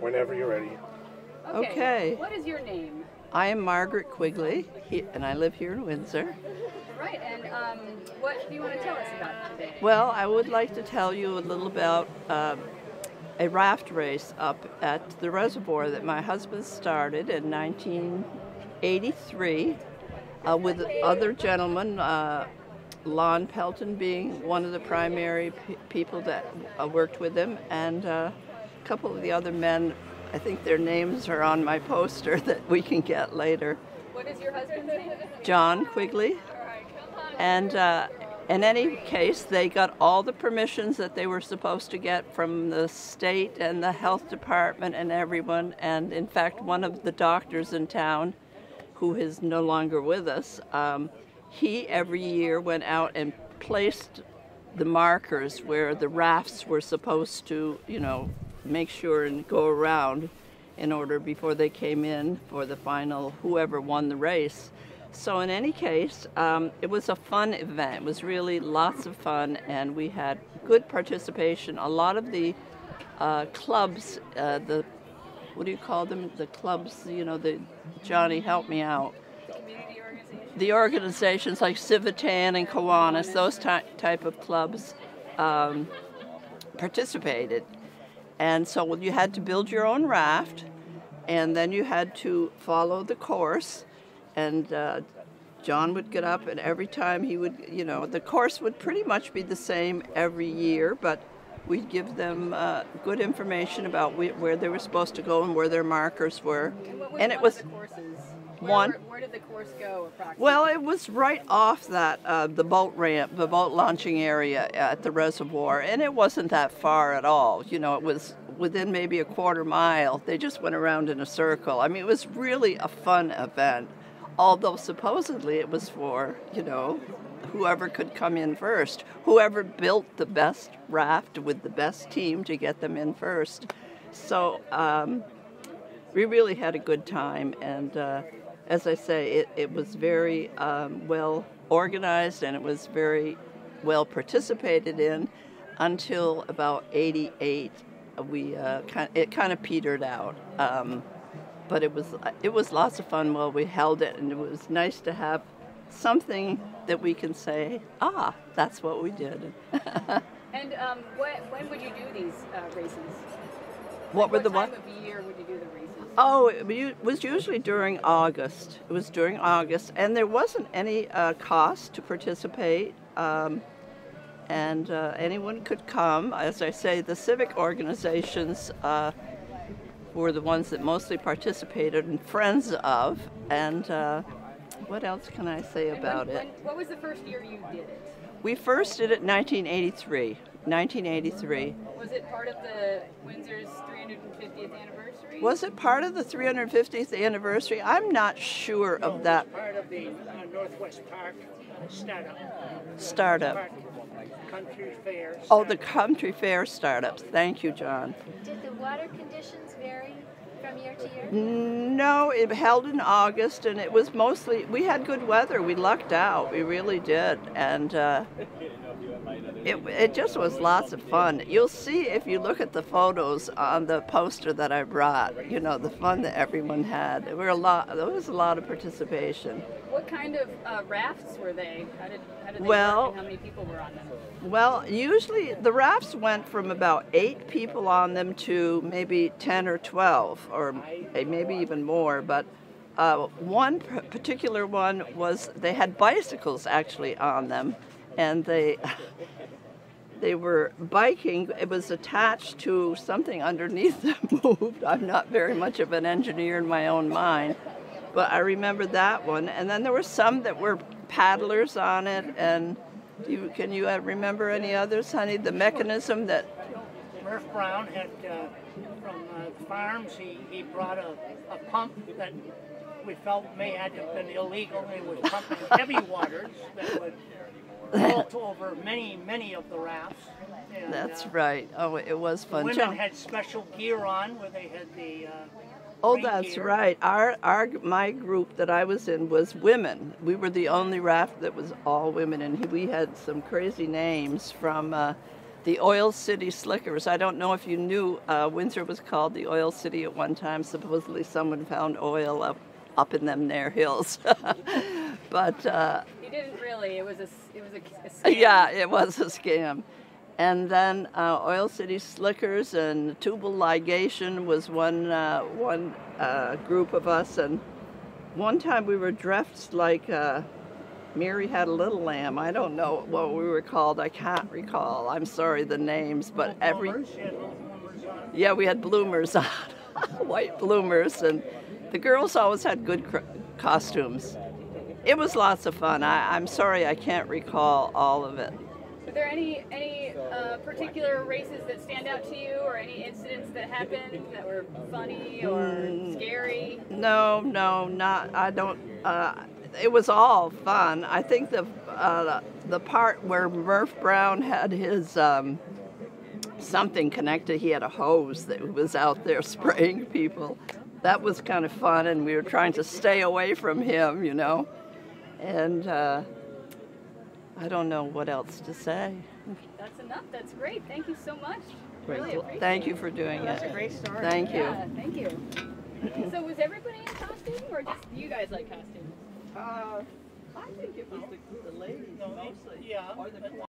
Whenever you're ready. Okay. What is your name? I am Margaret Quigley, and I live here in Windsor. Right, and what do you want to tell us about today? Well, I would like to tell you a little about a raft race up at the reservoir that my husband started in 1983 with other gentlemen, Lon Pelton being one of the primary people that worked with him, and a couple of the other men. I think their names are on my poster that we can get later. What is your husband's name? John Quigley. And in any case, they got all the permissions that they were supposed to get from the state and the health department and everyone. And in fact, one of the doctors in town, who is no longer with us, he every year went out and placed the markers where the rafts were supposed to, make sure and go around in order before they came in for the final, whoever won the race. So in any case, it was a fun event. It was really lots of fun, and we had good participation. A lot of the clubs, what do you call them? The clubs, Johnny, help me out. The community organizations? The organizations like Civitan and Kiwanis, those type of clubs participated. And so you had to build your own raft, and then you had to follow the course. And John would get up, and every time he would, the course would pretty much be the same every year, but we'd give them good information about where they were supposed to go and where their markers were. And it was one of the courses? Where did the course go approximately? Well, it was right off that the boat ramp, the boat launching area at the reservoir, and it wasn't that far at all. It was within maybe a quarter mile. They just went around in a circle. I mean, it was really a fun event, although supposedly it was for, whoever could come in first, whoever built the best raft with the best team to get them in first. So we really had a good time, and as I say, it was very well organized, and it was very well participated in until about 88. It kind of petered out, but it was lots of fun while we held it, and it was nice to have something that we can say, that's what we did. And when would you do these races? What time of year would you do the races? Oh, it was usually during August. It was during August, and there wasn't any cost to participate, and anyone could come. As I say, the civic organizations were the ones that mostly participated and friends of, and what else can I say about it? What was the first year you did it? We first did it in 1983. 1983. Was it part of the Windsor's 350th anniversary? Was it part of the 350th anniversary? I'm not sure of that. It was part of the Northwest Park Startup. Country Fair. Oh, the Country Fair startups. Thank you, John. Did the water conditions vary from year to year? No, it held in August, and it was mostly, we had good weather. We lucked out. We really did. And it just was lots of fun. You'll see if you look at the photos on the poster that I brought, the fun that everyone had. There was a lot of participation. What kind of rafts were they? How did they well, work, and how many people were on them? Well, usually the rafts went from about 8 people on them to maybe 10 or 12, or maybe even more. But one particular one was, they had bicycles actually on them, and they were biking. It was attached to something underneath that moved. I'm not very much of an engineer in my own mind, but I remember that one. And then there were some that were paddlers on it. And can you remember any others, honey? The mechanism that... Murph Brown had, from the farms, he brought a pump that we felt may have been illegal. It was pumping heavy waters that would vault over many of the rafts. And, that's right. Oh, it was fun. The women had special gear on where they had the Oh, that's gear. right. My group that I was in was women. We were the only raft that was all women, and we had some crazy names from the Oil City Slickers. I don't know if you knew Windsor was called the Oil City at one time. Supposedly someone found oil up in them there hills. But You didn't really. It was a scam. yeah, it was a scam. And then Oil City Slickers and Tubal Ligation was one group of us. And one time we were dressed like Mary Had a Little Lamb. I don't know what we were called. I can't recall. I'm sorry, the names. But yeah, we had bloomers on, white bloomers, and the girls always had good costumes. It was lots of fun. I'm sorry, I can't recall all of it. Were there any particular races that stand out to you, or any incidents that happened that were funny or scary? No, not. I don't. It was all fun. I think the part where Murph Brown had his something connected, he had a hose that was out there spraying people. That was kind of fun, and we were trying to stay away from him, you know. And I don't know what else to say. That's enough. That's great. Thank you so much. Great. Really appreciate Thank it. you for doing it. That's a great story. Thank you. Yeah, thank you. So was everybody in costume, or just you guys like costumes? I think it was the ladies mostly. Yeah. Or the